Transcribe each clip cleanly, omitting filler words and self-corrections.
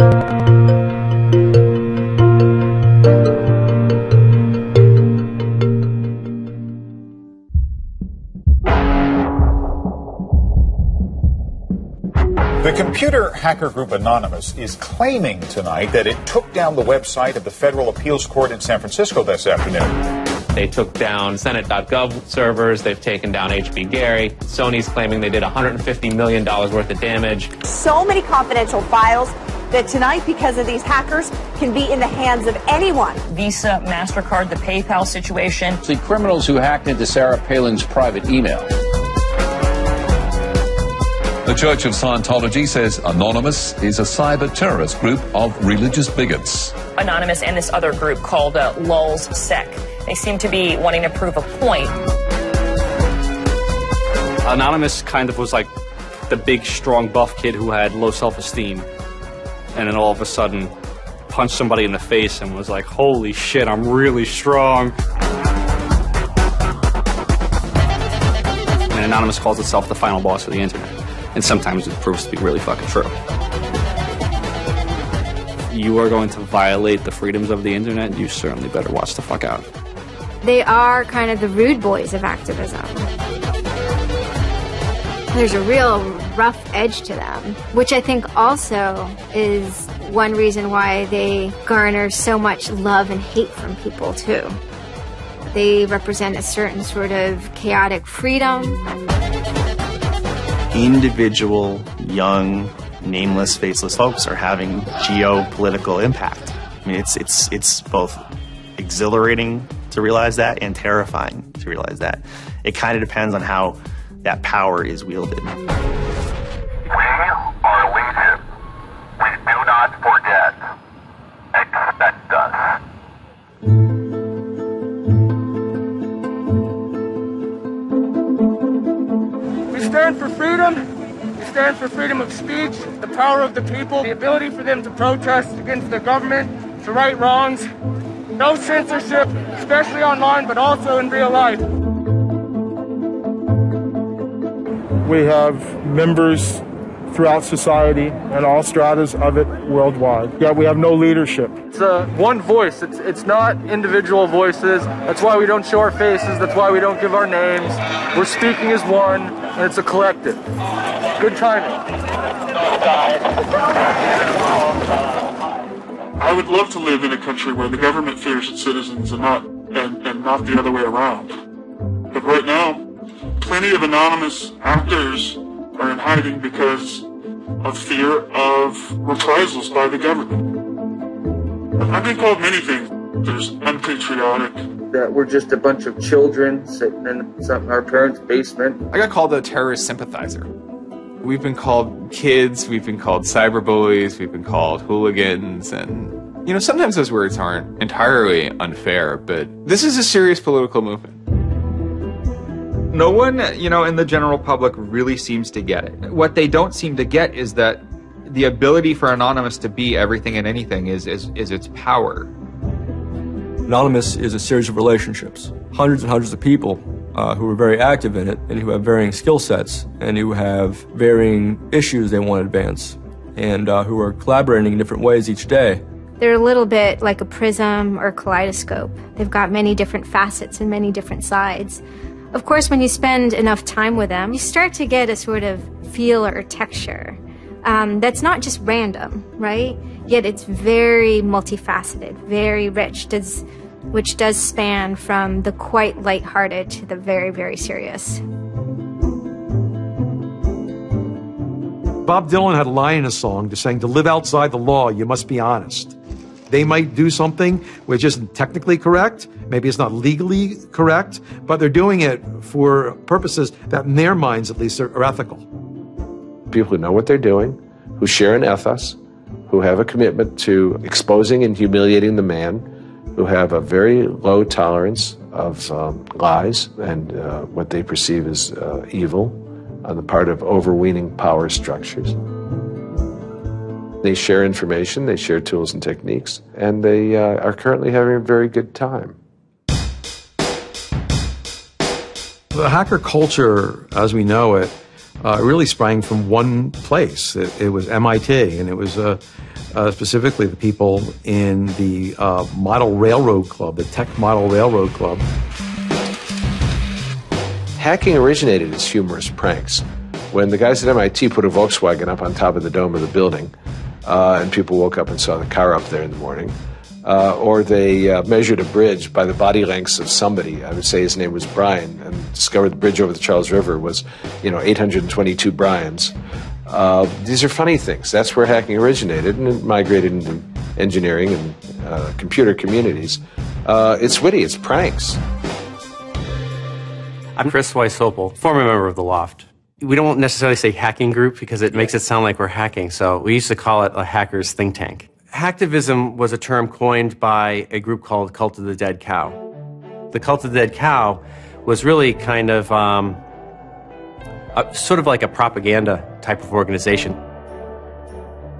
The computer hacker group Anonymous is claiming tonight that it took down the website of the Federal Appeals Court in San Francisco this afternoon. They took down Senate.gov servers. They've taken down HB Gary. Sony's claiming they did $150 million worth of damage. So many confidential files that tonight, because of these hackers, can be in the hands of anyone. Visa, MasterCard, the PayPal situation. The criminals who hacked into Sarah Palin's private email. The Church of Scientology says Anonymous is a cyber terrorist group of religious bigots. Anonymous and this other group called Lulz Sec. They seem to be wanting to prove a point. Anonymous kind of was like the big, strong, buff kid who had low self-esteem. And then all of a sudden punched somebody in the face and was like, holy shit, I'm really strong. And Anonymous calls itself the final boss of the internet. And sometimes it proves to be really fucking true. You are going to violate the freedoms of the internet, you certainly better watch the fuck out. They are kind of the rude boys of activism. There's a real rough edge to them, which I think also is one reason why they garner so much love and hate from people, too. They represent a certain sort of chaotic freedom. Individual, young, nameless, faceless folks are having geopolitical impact. I mean, it's both exhilarating to realize that and terrifying to realize that. It kind of depends on how that power is wielded. We are Legion. Please do not forget. Expect us. We stand for freedom. We stand for freedom of speech, the power of the people, the ability for them to protest against the government, to right wrongs. No censorship, especially online, but also in real life. We have members throughout society and all stratas of it worldwide. Yet we have no leadership. It's one voice. It's not individual voices. That's why we don't show our faces. That's why we don't give our names. We're speaking as one, and it's a collective. Good timing. I would love to live in a country where the government fears its citizens and not the other way around. But right now, plenty of anonymous actors are in hiding because of fear of reprisals by the government. I've been called many things. There's unpatriotic. That we're just a bunch of children sitting in our parents' basement. I got called a terrorist sympathizer. We've been called kids, we've been called cyberbullies, we've been called hooligans, and, you know, sometimes those words aren't entirely unfair, but this is a serious political movement. No one, in the general public really seems to get it. What they don't seem to get is that the ability for Anonymous to be everything and anything is its power. Anonymous is a series of relationships, hundreds and hundreds of people who are very active in it and who have varying skill sets and who have varying issues they want to advance and who are collaborating in different ways each day. They're a little bit like a prism or a kaleidoscope. They've got many different facets and many different sides. Of course, when you spend enough time with them, you start to get a sort of feel or texture that's not just random, right? Yet it's very multifaceted, very rich, which does span from the quite lighthearted to the very, very serious. Bob Dylan had a line in a song just saying, to live outside the law, you must be honest. They might do something which isn't technically correct, maybe it's not legally correct, but they're doing it for purposes that in their minds at least are ethical. People who know what they're doing, who share an ethos, who have a commitment to exposing and humiliating the man, who have a very low tolerance of lies and what they perceive as evil on the part of overweening power structures. They share information, they share tools and techniques, and they are currently having a very good time. The hacker culture, as we know it, really sprang from one place. It was MIT, and it was specifically the people in the Model Railroad Club, the Tech Model Railroad Club. Hacking originated as humorous pranks. When the guys at MIT put a Volkswagen up on top of the dome of the building, and people woke up and saw the car up there in the morning, or they measured a bridge by the body lengths of somebody. I would say his name was Brian, and discovered the bridge over the Charles River was, 822 Brians. These are funny things. That's where hacking originated, and it migrated into engineering and computer communities. It's witty. It's pranks. I'm Chris Weishopel, former member of the Loft. We don't necessarily say hacking group because it makes it sound like we're hacking, so we used to call it a hackers think tank. Hacktivism was a term coined by a group called Cult of the Dead Cow. The Cult of the Dead Cow was really kind of sort of like a propaganda type of organization.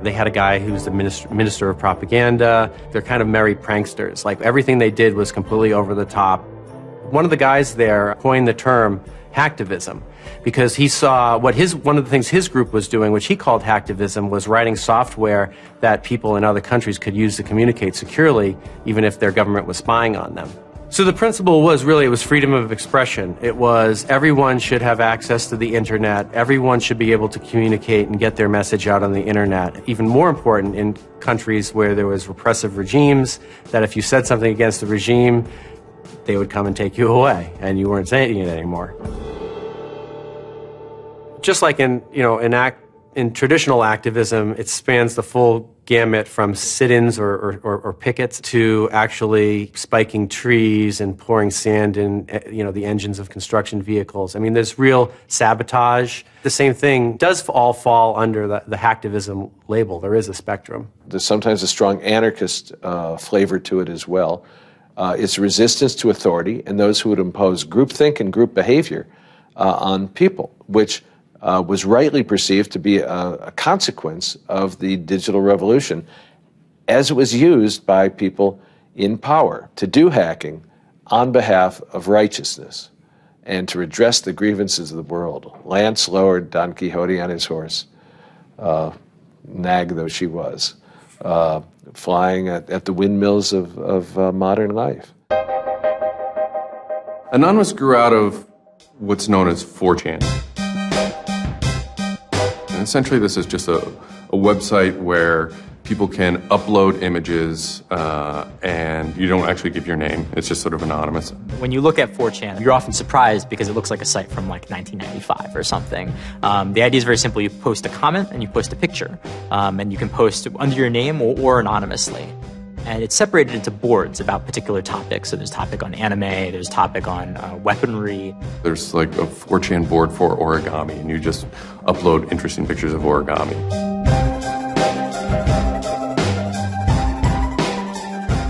They had a guy who's the minister of propaganda. They're kind of merry pranksters. Like, everything they did was completely over the top. One of the guys there coined the term hacktivism because he saw one of the things his group was doing, which he called hacktivism, was writing software that people in other countries could use to communicate securely, even if their government was spying on them. So the principle was really, it was freedom of expression. It was everyone should have access to the internet. Everyone should be able to communicate and get their message out on the internet. Even more important in countries where there was repressive regimes, that if you said something against the regime, they would come and take you away, and you weren't saying it anymore. Just like in traditional activism, it spans the full gamut from sit-ins or pickets to actually spiking trees and pouring sand in, the engines of construction vehicles. I mean, there's real sabotage. The same thing does all fall under the hacktivism label. There is a spectrum. There's sometimes a strong anarchist flavor to it as well. It's resistance to authority and those who would impose groupthink and group behavior on people, which was rightly perceived to be a consequence of the digital revolution as it was used by people in power to do hacking on behalf of righteousness and to redress the grievances of the world. Lance lowered Don Quixote on his horse, nag though she was, flying at the windmills of modern life. Anonymous grew out of what's known as 4chan. And essentially this is just a website where people can upload images and you don't actually give your name. It's just sort of anonymous. When you look at 4chan, you're often surprised because it looks like a site from like 1995 or something. The idea is very simple. You post a comment and you post a picture. And you can post under your name or anonymously. And it's separated into boards about particular topics. So there's topic on anime, there's topic on weaponry. There's like a 4chan board for origami, and you just upload interesting pictures of origami.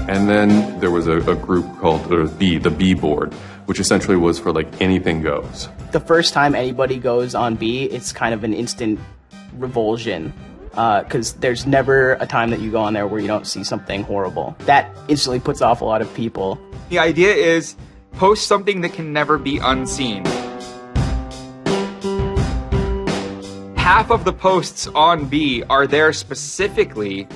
And then there was a group called the B board, which essentially was for like anything goes. The first time anybody goes on B, it's kind of an instant revulsion. Because there's never a time that you go on there where you don't see something horrible. That instantly puts off a lot of people. The idea is post something that can never be unseen. Half of the posts on B are there specifically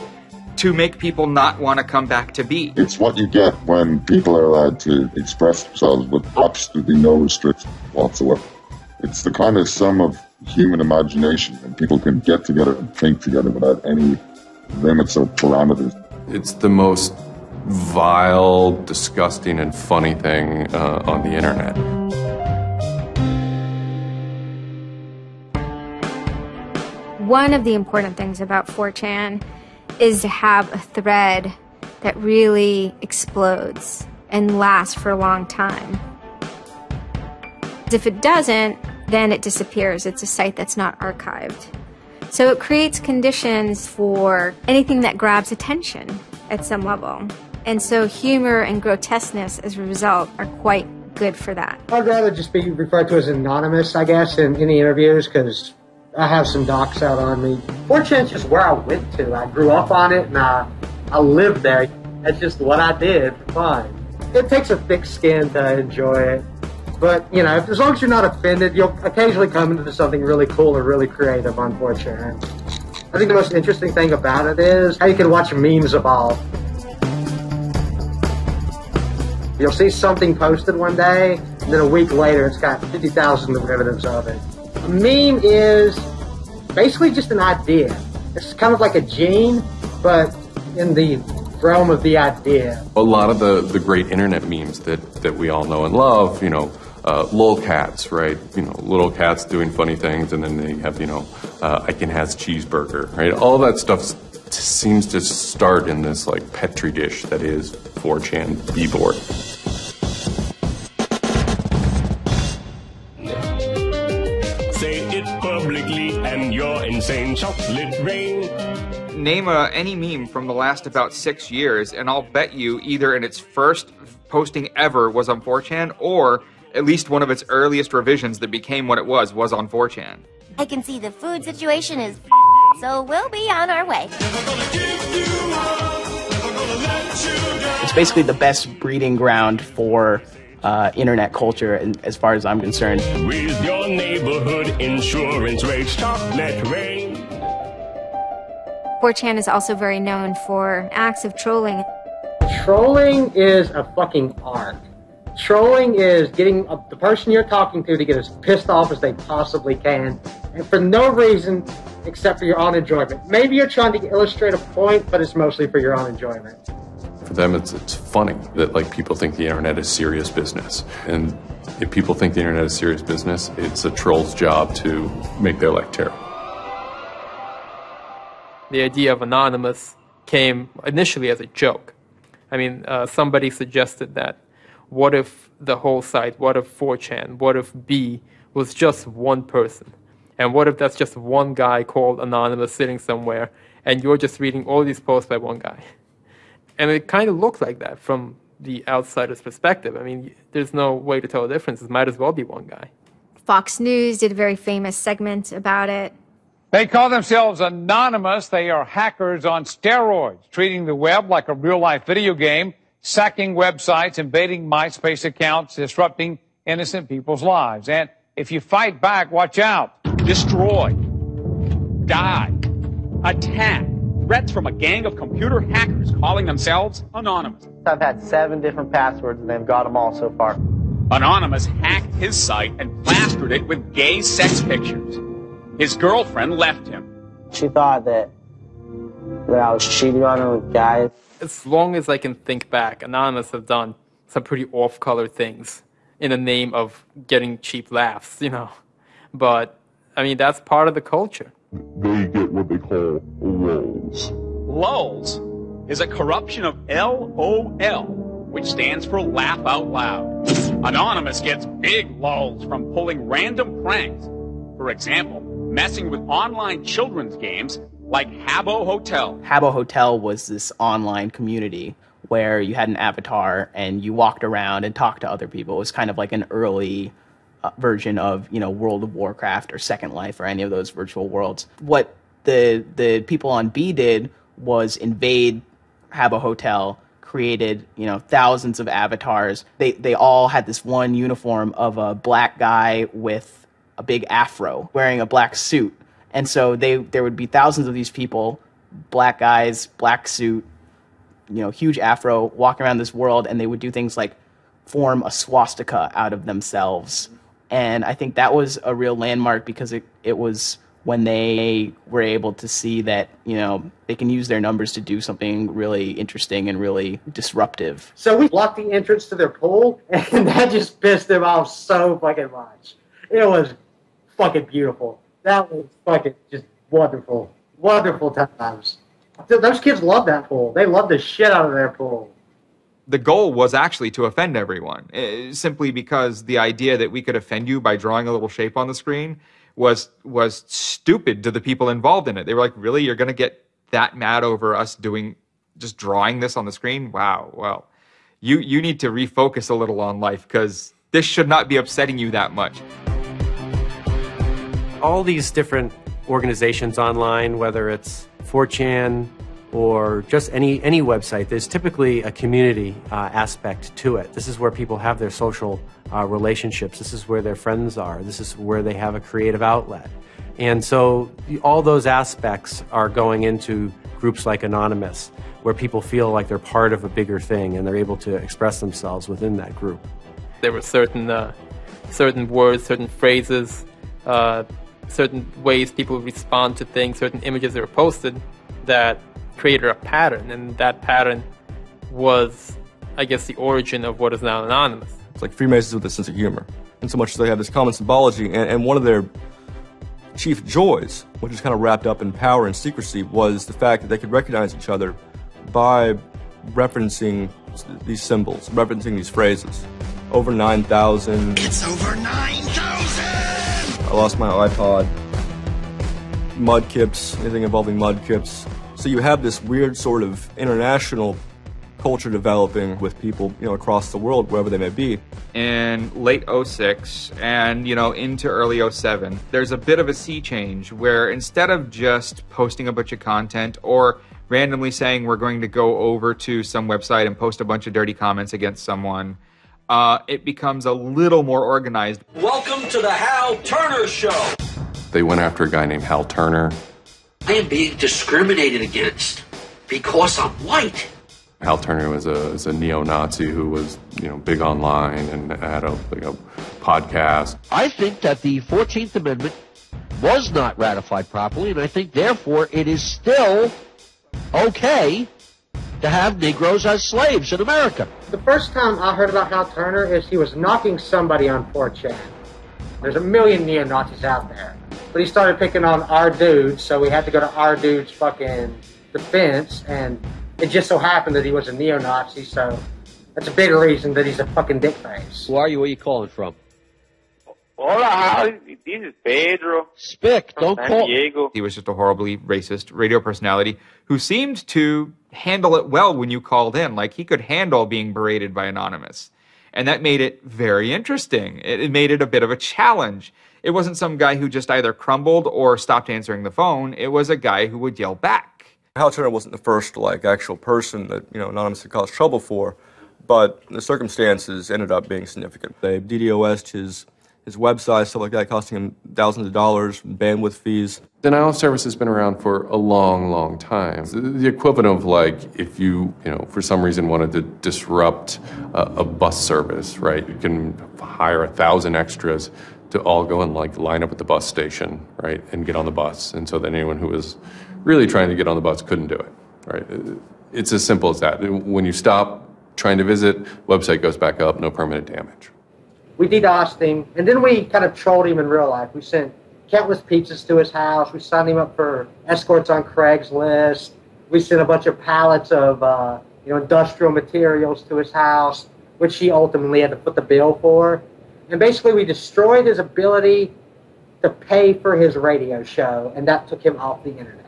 to make people not want to come back to B. It's what you get when people are allowed to express themselves with absolutely no restriction whatsoever. It's the kind of sum of human imagination, and people can get together and think together without any limits or parameters. It's the most vile, disgusting, and funny thing on the internet. One of the important things about 4chan is to have a thread that really explodes and lasts for a long time. If it doesn't, then it disappears. It's a site that's not archived. So it creates conditions for anything that grabs attention at some level. And so humor and grotesqueness as a result are quite good for that. I'd rather just be referred to as anonymous, I guess, in any interviews, because I have some docs out on me. 4chan's just where I went to. I grew up on it, and I lived there. That's just what I did for fun. It takes a thick skin to enjoy it. But, as long as you're not offended, you'll occasionally come into something really cool or really creative on 4chan. I think the most interesting thing about it is how you can watch memes evolve. You'll see something posted one day, and then a week later it's got 50,000 derivatives of it. A meme is basically just an idea. It's kind of like a gene, but in the realm of the idea. A lot of the great internet memes that we all know and love, you know, lolcats, right? You know, little cats doing funny things, and then they have, you know, Icon has cheeseburger, right? All that stuff seems to start in this like petri dish that is 4chan b-board. Say it publicly and your insane chocolate rain. Name any meme from the last about 6 years, and I'll bet you either in its first posting ever was on 4chan, or at least one of its earliest revisions that became what it was on 4chan. I can see the food situation is so we'll be on our way. It's basically the best breeding ground for internet culture, as far as I'm concerned. With your neighborhood insurance rates, chocolate rain. 4chan is also very known for acts of trolling. Trolling is a fucking art. Trolling is getting the person you're talking to get as pissed off as they possibly can, and for no reason except for your own enjoyment. Maybe you're trying to illustrate a point, but it's mostly for your own enjoyment. For them, it's funny that like people think the internet is serious business, and if people think the internet is serious business, it's a troll's job to make their life terrible. The idea of anonymous came initially as a joke. I mean, somebody suggested that what if the whole site, what if 4chan, what if B was just one person? And what if that's just one guy called Anonymous sitting somewhere and you're just reading all these posts by one guy? And it kind of looked like that from the outsider's perspective. I mean, there's no way to tell the difference. It might as well be one guy. Fox News did a very famous segment about it. They call themselves anonymous. They are hackers on steroids, treating the web like a real-life video game, sacking websites, invading MySpace accounts, disrupting innocent people's lives. And if you fight back, watch out. Destroy. Die. Attack. Threats from a gang of computer hackers calling themselves Anonymous. I've had 7 different passwords and they've got them all so far. Anonymous hacked his site and plastered it with gay sex pictures. His girlfriend left him. She thought that I was cheating on her with guys. As long as I can think back, Anonymous have done some pretty off-color things in the name of getting cheap laughs, you know. But, I mean, that's part of the culture. They get what they call lulz. Lulz is a corruption of LOL, which stands for laugh out loud. Anonymous gets big lulz from pulling random pranks. For example, messing with online children's games like Habbo Hotel. Habbo Hotel was this online community where you had an avatar and you walked around and talked to other people. It was kind of like an early version of, you know, World of Warcraft or Second Life or any of those virtual worlds. What the people on B did was invade Habbo Hotel, created, you know, thousands of avatars. They all had this one uniform of a black guy with a big afro wearing a black suit. And so there would be thousands of these people, black guys, black suit, you know, huge afro, walking around this world, and they would do things like form a swastika out of themselves. And I think that was a real landmark because it was when they were able to see that, you know, they can use their numbers to do something really interesting and really disruptive. So we blocked the entrance to their pool, and that just pissed them off so fucking much. It was fucking beautiful. That was fucking just wonderful. Wonderful times. Those kids love that pool. They love the shit out of their pool. The goal was actually to offend everyone, simply because the idea that we could offend you by drawing a little shape on the screen was stupid to the people involved in it. They were like, really? You're going to get that mad over us just drawing this on the screen? Wow, well, you need to refocus a little on life because this should not be upsetting you that much. All these different organizations online, whether it's 4chan or just any website, there's typically a community aspect to it. This is where people have their social relationships. This is where their friends are. This is where they have a creative outlet. And so all those aspects are going into groups like Anonymous, where people feel like they're part of a bigger thing and they're able to express themselves within that group. There were certain words, certain phrases, certain ways people respond to things, certain images that were posted that created a pattern, and that pattern was, I guess, the origin of what is now Anonymous. It's like Freemasons with a sense of humor, in so much as they have this common symbology, and one of their chief joys, which is kind of wrapped up in power and secrecy, was the fact that they could recognize each other by referencing these symbols, referencing these phrases. Over 9,000. It's over 9,000! I lost my iPod. Mudkips, anything involving mudkips. So you have this weird sort of international culture developing with people, across the world, wherever they may be. In late 06 and, into early 07, there's a bit of a sea change where instead of just posting a bunch of content or randomly saying we're going to go over to some website and post a bunch of dirty comments against someone, it becomes a little more organized. Welcome to the Hal Turner Show. They went after a guy named Hal Turner. I am being discriminated against because I'm white. Hal Turner was a neo-Nazi who was, big online and had a podcast. I think that the 14th Amendment was not ratified properly, and I think, therefore, it is still okay to have Negroes as slaves in America. The first time I heard about Hal Turner is he was knocking somebody on 4chan. There's a million neo-Nazis out there. But he started picking on our dude, so we had to go to our dude's fucking defense, and it just so happened that he was a neo-Nazi, so that's a big reason that he's a fucking dickface. Who are you? Where are you calling from? Hola, this is Pedro. Spick, don't call. Diego. He was just a horribly racist radio personality who seemed to handle it well when you called in. Like, he could handle being berated by Anonymous. And that made it very interesting. It made it a bit of a challenge. It wasn't some guy who just either crumbled or stopped answering the phone. It was a guy who would yell back. Hal Turner wasn't the first, actual person that, Anonymous had caused trouble for, but the circumstances ended up being significant. They DDoS'd his website, stuff like that, costing him thousands of dollars, bandwidth fees. Denial of service has been around for a long, long time. The equivalent of if you, for some reason wanted to disrupt a bus service, right? You can hire 1,000 extras to all go and line up at the bus station, right, and get on the bus. And so that anyone who was really trying to get on the bus couldn't do it, right? It's as simple as that. When you stop trying to visit, website goes back up, no permanent damage. We DDoSed him, and then we kind of trolled him in real life. We sent countless pizzas to his house. We signed him up for escorts on Craigslist. We sent a bunch of pallets of industrial materials to his house, which he ultimately had to put the bill for. And basically, we destroyed his ability to pay for his radio show, and that took him off the internet.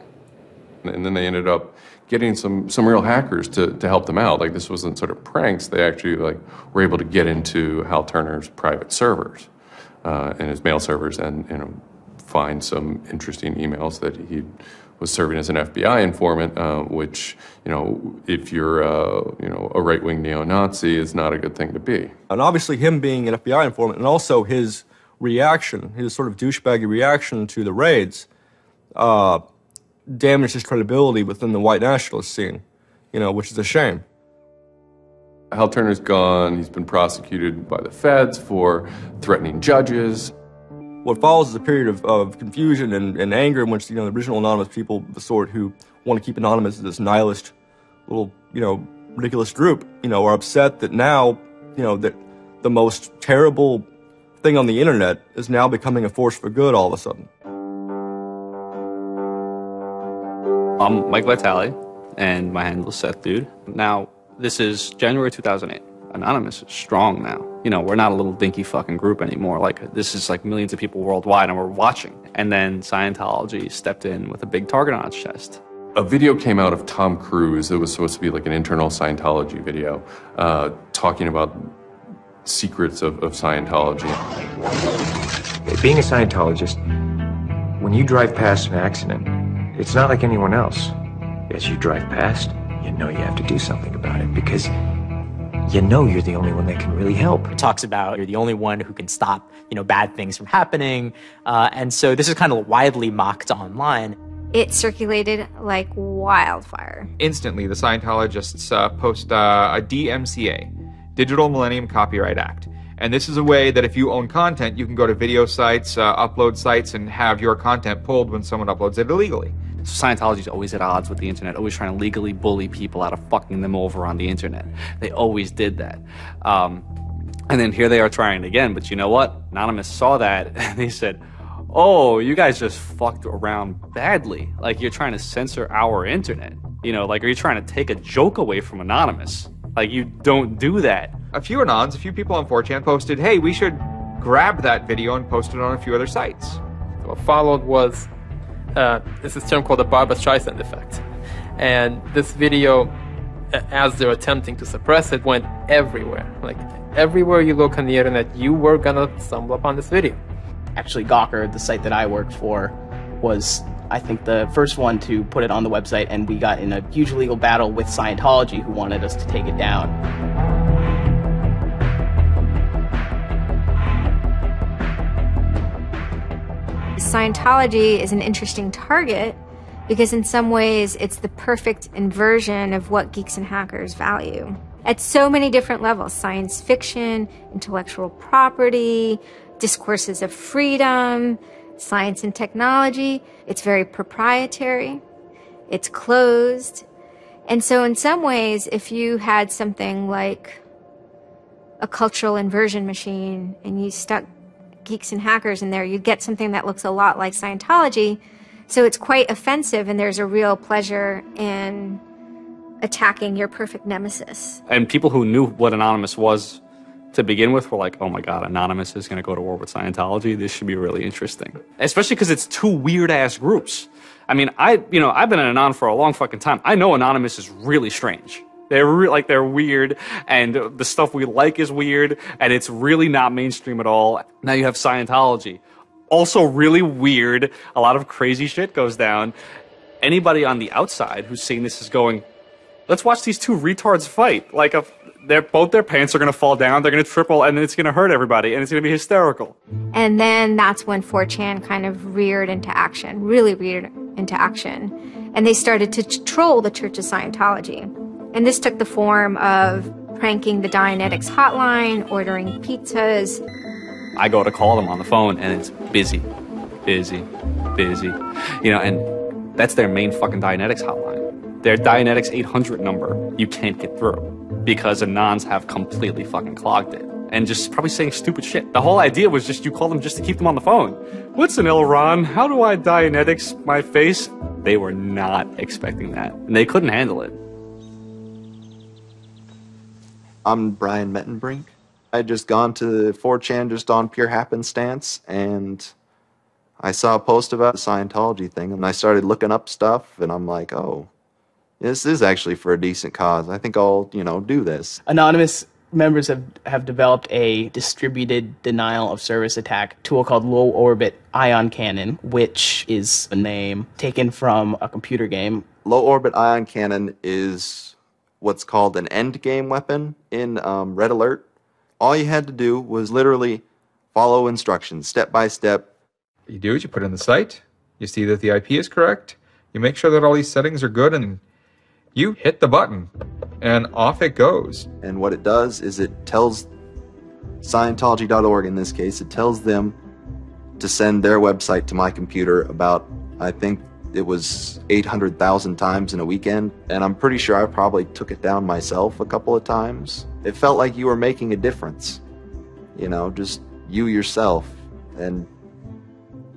And then they ended up getting some real hackers to help them out. This wasn't sort of pranks. They actually were able to get into Hal Turner's private servers and his mail servers, and find some interesting emails that he was serving as an FBI informant, which if you're a right-wing neo-Nazi, is not a good thing to be. And obviously, him being an FBI informant, and also his reaction, his sort of douchebaggy reaction to the raids, damaged his credibility within the white nationalist scene, which is a shame. Hal Turner's gone. He's been prosecuted by the feds for threatening judges. What follows is a period of confusion and anger in which, the original Anonymous people, the sort who want to keep Anonymous as this nihilist little, ridiculous group, are upset that now, that the most terrible thing on the internet is now becoming a force for good all of a sudden. I'm Mike Vitale, and my handle is Seth Dude. Now, this is January 2008. Anonymous is strong now. We're not a little dinky fucking group anymore. This is millions of people worldwide, and we're watching. And then Scientology stepped in with a big target on its chest. A video came out of Tom Cruise. It was supposed to be an internal Scientology video, talking about secrets of Scientology. Being a Scientologist, when you drive past an accident, it's not like anyone else. As you drive past, you know you have to do something about it, because you know you're the only one that can really help. It talks about you're the only one who can stop, bad things from happening. And so this is kind of widely mocked online. It circulated like wildfire. Instantly, the Scientologists post a DMCA, Digital Millennium Copyright Act. And this is a way that if you own content, you can go to video sites, upload sites, and have your content pulled when someone uploads it illegally. Scientology's always at odds with the internet, always trying to legally bully people out of fucking them over on the internet. They always did that. And then here they are trying it again, but you know what? Anonymous saw that, and they said, oh, you guys just fucked around badly. Like, you're trying to censor our internet. Like, are you trying to take a joke away from Anonymous? Like, you don't do that. A few people on 4chan posted, hey, we should grab that video and post it on a few other sites. What followed was, this is a term called the Barbra Streisand effect. And this video, as they're attempting to suppress it, went everywhere. Like, everywhere you look on the internet, you were gonna stumble upon this video. Actually, Gawker, the site that I worked for, was, I think, the first one to put it on the website, and we got in a huge legal battle with Scientology, who wanted us to take it down. Scientology is an interesting target because in some ways it's the perfect inversion of what geeks and hackers value. At so many different levels: science fiction, intellectual property, discourses of freedom, science and technology. It's very proprietary. It's closed. And so in some ways, if you had something like a cultural inversion machine and you stuck geeks and hackers in there, you'd get something that looks a lot like Scientology. So it's quite offensive, and there's a real pleasure in attacking your perfect nemesis. And people who knew what Anonymous was to begin with were like, oh my god, Anonymous is going to go to war with Scientology. This should be really interesting. Especially because it's two weird-ass groups. I mean, I've been an Anon for a long fucking time. I know Anonymous is really strange. They're weird, and the stuff we like is weird, and it's really not mainstream at all. Now you have Scientology. Also really weird. A lot of crazy shit goes down. Anybody on the outside who's seeing this is going, let's watch these two retards fight. Like, both their pants are going to fall down, they're going to triple, and it's going to hurt everybody, and it's going to be hysterical. And then that's when 4chan kind of reared into action, really reared into action. And they started to troll the Church of Scientology. And this took the form of pranking the Bionanotechnology hotline, ordering pizzas. I go to call them on the phone, and it's busy. And that's their main fucking Bionanotechnology hotline. Their Bionanotechnology 800 number, you can't get through because Anons have completely fucking clogged it. And just probably saying stupid shit. The whole idea was just you call them just to keep them on the phone. What's an Elron? How do I Bionanotechnology my face? They were not expecting that, and they couldn't handle it. I'm Brian Mettenbrink. I had just gone to 4chan just on pure happenstance, and I saw a post about the Scientology thing, and I started looking up stuff, and I'm like, oh, this is actually for a decent cause. I think I'll, do this. Anonymous members have developed a distributed denial of service attack tool called Low Orbit Ion Cannon, which is a name taken from a computer game. Low Orbit Ion Cannon is what's called an endgame weapon in Red Alert. All you had to do was literally follow instructions, step by step. What you do is you put in the site, you see that the IP is correct, you make sure that all these settings are good, and you hit the button, and off it goes. And what it does is it tells Scientology.org, in this case, it tells them to send their website to my computer about, I think it was 800,000 times in a weekend, and I'm pretty sure I probably took it down myself a couple of times. It felt like you were making a difference, just you yourself, and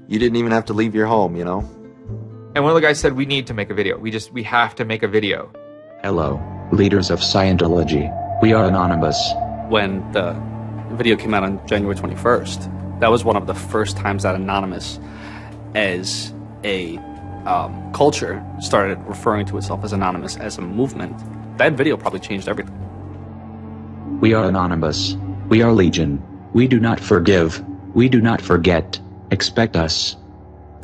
you didn't even have to leave your home, And one of the guys said, we need to make a video. We have to make a video. Hello, leaders of Scientology. We are Anonymous. When the video came out on January 21st, that was one of the first times that Anonymous, as a culture, started referring to itself as Anonymous as a movement. That video probably changed everything. We are Anonymous. We are Legion. We do not forgive. We do not forget. Expect us.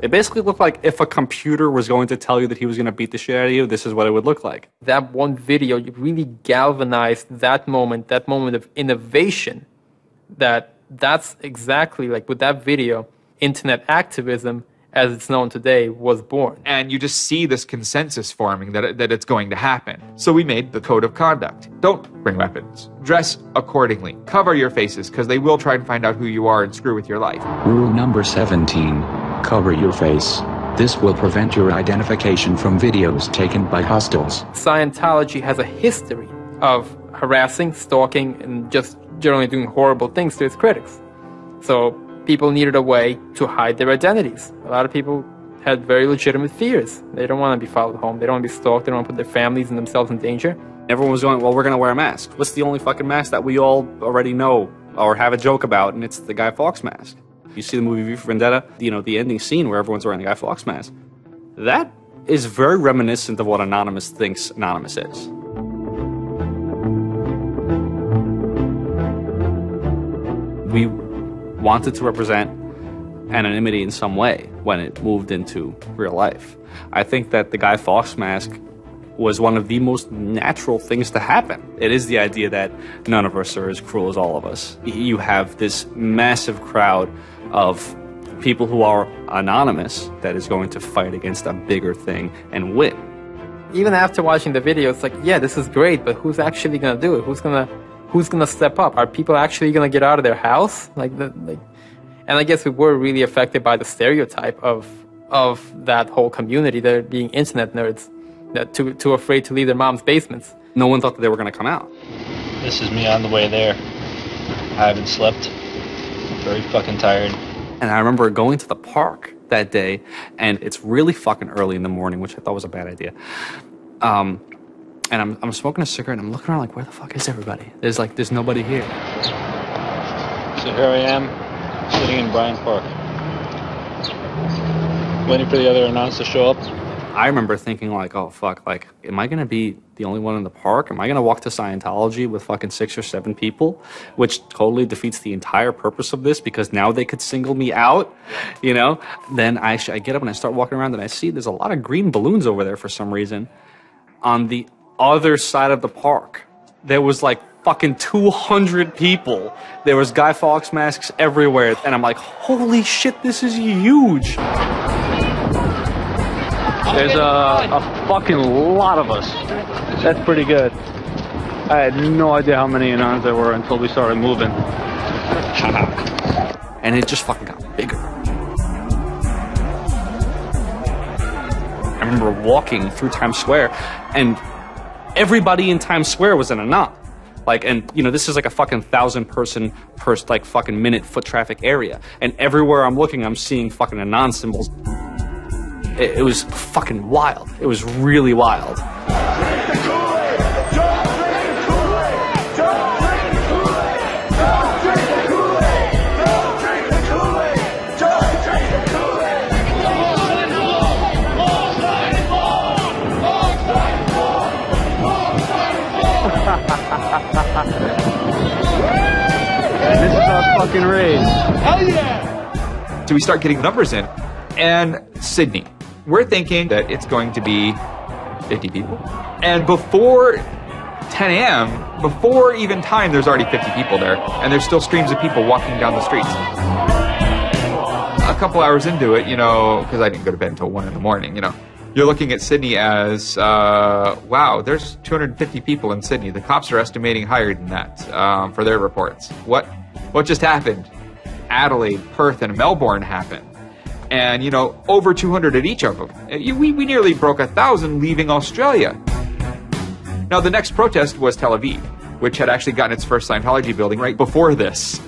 It basically looked like if a computer was going to tell you that he was going to beat the shit out of you, this is what it would look like. That one video really galvanized that moment of innovation. That's exactly like with that video, internet activism, as it's known today, was born. And you just see this consensus forming that it's going to happen. So we made the code of conduct. Don't bring weapons. Dress accordingly. Cover your faces, because they will try and find out who you are and screw with your life. Rule number 17. Cover your face. This will prevent your identification from videos taken by hostiles. Scientology has a history of harassing, stalking, and just generally doing horrible things to its critics. So people needed a way to hide their identities. A lot of people had very legitimate fears. They don't want to be followed home. They don't want to be stalked. They don't want to put their families and themselves in danger. Everyone was going, well, we're going to wear a mask. What's the only fucking mask that we all already know or have a joke about? And it's the Guy Fawkes mask. You see the movie V for Vendetta, the ending scene where everyone's wearing the Guy Fawkes mask. That is very reminiscent of what Anonymous thinks Anonymous is. We wanted to represent anonymity in some way when it moved into real life. I think that the Guy Fawkes mask was one of the most natural things to happen. It is the idea that none of us are as cruel as all of us. You have this massive crowd of people who are anonymous that is going to fight against a bigger thing and win. Even after watching the video, it's like, yeah, this is great, but who's actually going to do it? Who's gonna step up? Are people actually gonna get out of their house? And I guess we were really affected by the stereotype of that whole community, they're being internet nerds, that too afraid to leave their mom's basements. No one thought that they were gonna come out. This is me on the way there. I haven't slept. I'm very fucking tired. And I remember going to the park that day, and it's really fucking early in the morning, which I thought was a bad idea. And I'm smoking a cigarette, and I'm looking around like, where the fuck is everybody? There's nobody here. So here I am, sitting in Bryant Park, waiting for the other announce to show up. I remember thinking like, oh fuck, like, am I gonna be the only one in the park? Am I gonna walk to Scientology with fucking 6 or 7 people? Which totally defeats the entire purpose of this, because now they could single me out, Then I get up and I start walking around, and I see there's a lot of green balloons over there for some reason. On the other side of the park, there was like fucking 200 people. There was Guy Fawkes masks everywhere, and I'm like, holy shit, this is huge. There's a fucking lot of us. That's pretty good. I had no idea how many Anons there were until we started moving. And it just fucking got bigger. I remember walking through Times Square, and everybody in Times Square was an Anon. This is like a fucking 1,000-person per fucking minute foot traffic area. And everywhere I'm looking, I'm seeing fucking Anon symbols. It was fucking wild. It was really wild. This is our fucking race. Hell yeah! So we start getting numbers in. And Sydney. We're thinking that it's going to be 50 people. And before 10 a.m., before even time, there's already 50 people there. And there's still streams of people walking down the streets. A couple hours into it, because I didn't go to bed until 1 in the morning, you're looking at Sydney as, wow, there's 250 people in Sydney. The cops are estimating higher than that for their reports. What just happened? Adelaide, Perth, and Melbourne happened. And, over 200 at each of them. We nearly broke 1,000 leaving Australia. Now, the next protest was Tel Aviv, which had actually gotten its first Scientology building right before this.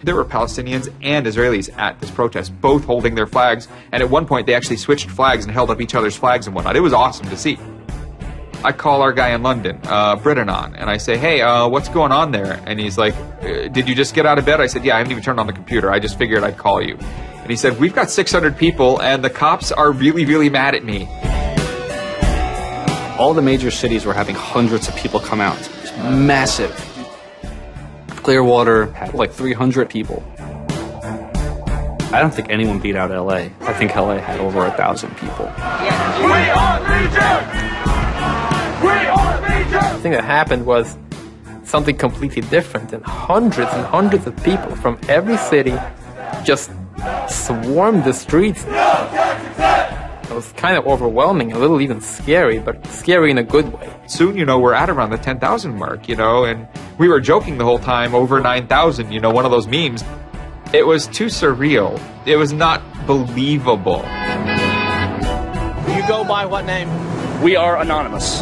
There were Palestinians and Israelis at this protest, both holding their flags, and at one point they actually switched flags and held up each other's flags and whatnot. It was awesome to see. I call our guy in London, Britanon, and I say, hey, what's going on there? And he's like, did you just get out of bed? I said, yeah, I haven't even turned on the computer. I just figured I'd call you. And he said, we've got 600 people, and the cops are really, really mad at me. All the major cities were having hundreds of people come out. It was massive. Clearwater had like 300 people. I don't think anyone beat out LA. I think LA had over 1,000 people. We are Legion! We are Legion! The thing that happened was something completely different, and hundreds of people from every city just swarmed the streets. It was kind of overwhelming, a little even scary, but scary in a good way. Soon, we're at around the 10,000 mark, and we were joking the whole time, over 9,000, one of those memes. It was too surreal. It was not believable. You go by what name? We are anonymous.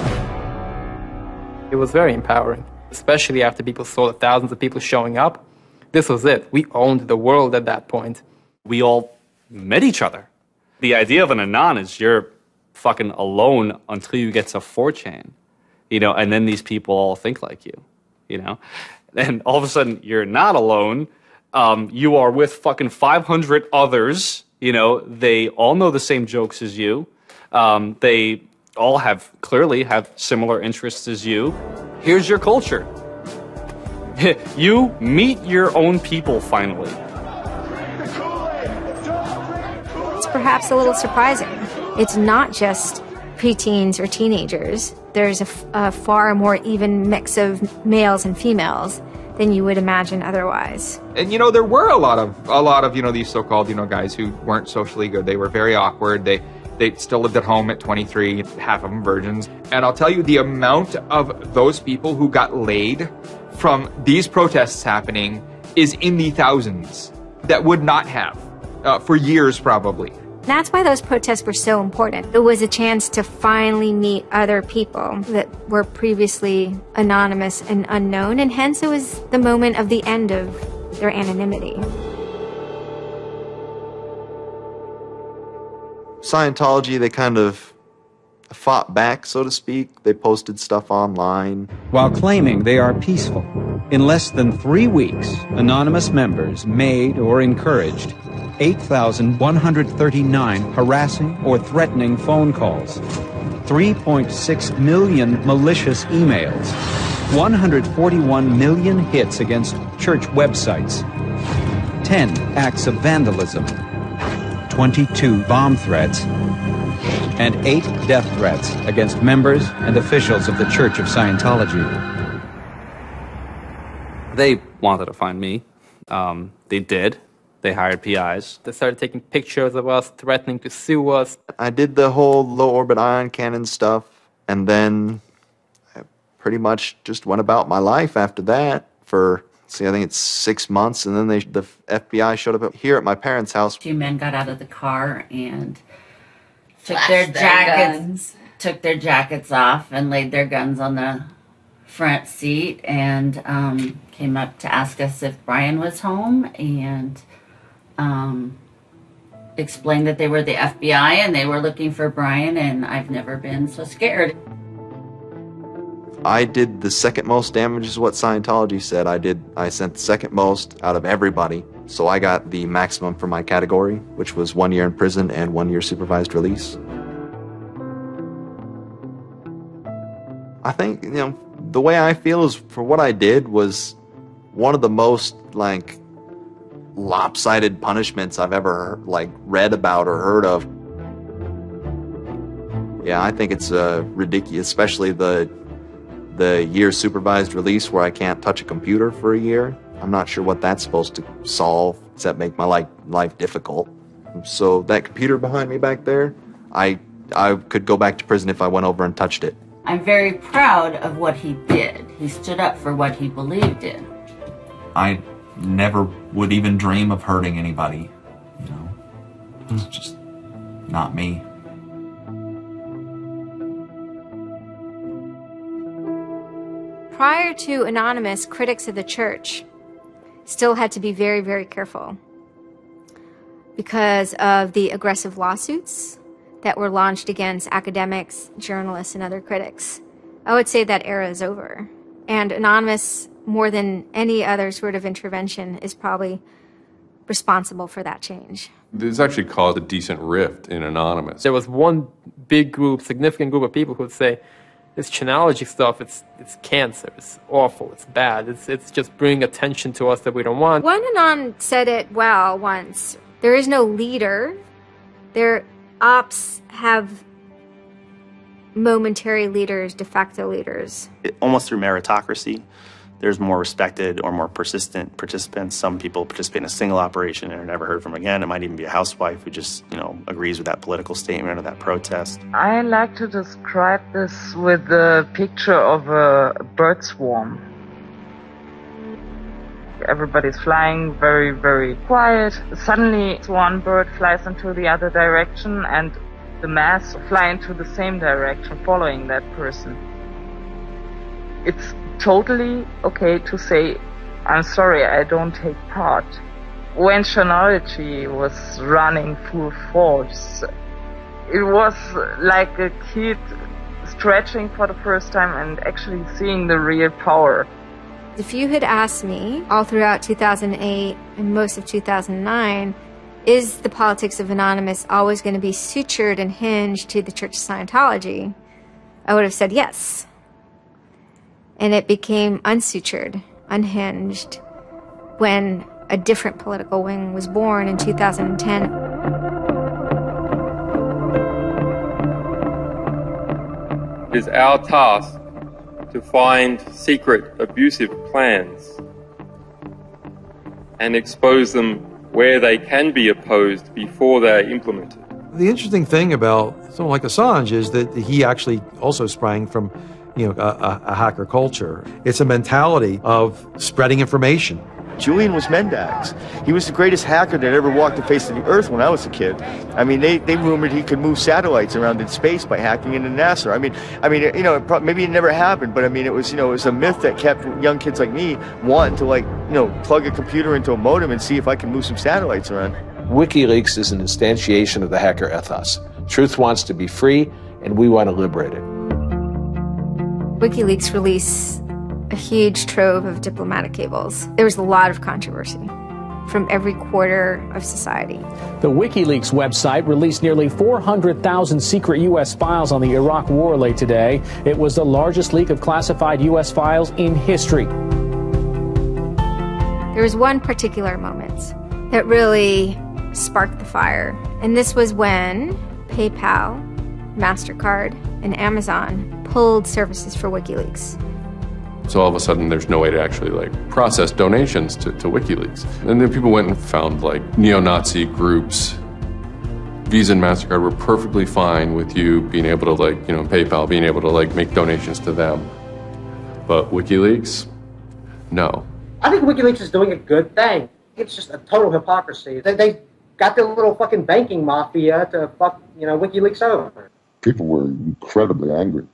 It was very empowering, especially after people saw the thousands of people showing up. This was it. We owned the world at that point. We all met each other. The idea of an Anon is you're fucking alone until you get to 4chan, and then these people all think like you, And all of a sudden, you're not alone. You are with fucking 500 others, they all know the same jokes as you. They all clearly have similar interests as you. Here's your culture. You meet your own people finally. It's perhaps a little surprising. It's not just preteens or teenagers. There's a far more even mix of males and females than you would imagine otherwise. And there were a lot of these so-called guys who weren't socially good. They were very awkward. They still lived at home at 23, half of them virgins. And I'll tell you, the amount of those people who got laid from these protests happening is in the thousands that would not have for years probably. That's why those protests were so important. It was a chance to finally meet other people that were previously anonymous and unknown, and hence it was the moment of the end of their anonymity. Scientology, they kind of fought back, so to speak. They posted stuff online. While claiming they are peaceful, in less than 3 weeks, anonymous members made or encouraged 8,139 harassing or threatening phone calls, 3.6 million malicious emails, 141 million hits against church websites, 10 acts of vandalism, 22 bomb threats, and 8 death threats against members and officials of the Church of Scientology. They wanted to find me. They did. They hired PIs. They started taking pictures of us, threatening to sue us. I did the whole low-orbit ion cannon stuff, and then I pretty much just went about my life after that for, I think it's 6 months, and then the FBI showed up here at my parents' house. 2 men got out of the car and took their jackets off and laid their guns on the front seat and came up to ask us if Brian was home and explained that they were the FBI and they were looking for Brian, and I've never been so scared. I did the second most damage is what Scientology said. I sent the second most out of everybody. So I got the maximum for my category, which was 1 year in prison and 1 year supervised release. I think, the way I feel is for what I did was one of the most, lopsided punishments I've ever, read about or heard of. Yeah, I think it's ridiculous, especially the year supervised release where I can't touch a computer for a year. I'm not sure what that's supposed to solve, except make my life difficult. So that computer behind me back there, I could go back to prison if I went over and touched it. I'm very proud of what he did. He stood up for what he believed in. I never would even dream of hurting anybody, It's just not me. Prior to Anonymous, critics of the church still had to be very, very careful because of the aggressive lawsuits that were launched against academics, journalists, and other critics. I would say that era is over. And Anonymous, more than any other sort of intervention, is probably responsible for that change. This actually caused a decent rift in Anonymous. There was one big group, significant group of people who would say, this Chanology stuff, it's cancer, it's awful, it's bad, it's just bringing attention to us that we don't want. One Anon said it well once. There is no leader. Their ops have momentary leaders, de facto leaders. Almost through meritocracy, there's more respected or more persistent participants. Some people participate in a single operation and are never heard from again. It might even be a housewife who just, agrees with that political statement or that protest. I like to describe this with the picture of a bird swarm. Everybody's flying very, very quiet. Suddenly, one bird flies into the other direction and the mass fly into the same direction, following that person. It's totally okay to say, I'm sorry, I don't take part. When technology was running full force, it was like a kid stretching for the first time and actually seeing the real power. If you had asked me all throughout 2008 and most of 2009, is the politics of Anonymous always going to be sutured and hinged to the Church of Scientology? I would have said yes. And it became unsutured, unhinged, when a different political wing was born in 2010. It is our task to find secret, abusive plans and expose them where they can be opposed before they are implemented. The interesting thing about someone like Assange is that he actually also sprang from a hacker culture. It's a mentality of spreading information. Julian was Mendax. He was the greatest hacker that ever walked the face of the earth when I was a kid. I mean, they rumored he could move satellites around in space by hacking into NASA. Maybe it never happened, but it was a myth that kept young kids like me wanting to plug a computer into a modem and see if I can move some satellites around. WikiLeaks is an instantiation of the hacker ethos. Truth wants to be free, and we want to liberate it. WikiLeaks released a huge trove of diplomatic cables. There was a lot of controversy from every quarter of society. The WikiLeaks website released nearly 400,000 secret U.S. files on the Iraq War late today. It was the largest leak of classified U.S. files in history. There was one particular moment that really sparked the fire, and this was when PayPal, MasterCard, and Amazon pulled services for WikiLeaks. So all of a sudden, there's no way to actually process donations to WikiLeaks. And then people went and found neo-Nazi groups. Visa and MasterCard were perfectly fine with you being able to PayPal, being able to make donations to them. But WikiLeaks, no. I think WikiLeaks is doing a good thing. It's just a total hypocrisy. They got their little fucking banking mafia to fuck, WikiLeaks over. People were incredibly angry.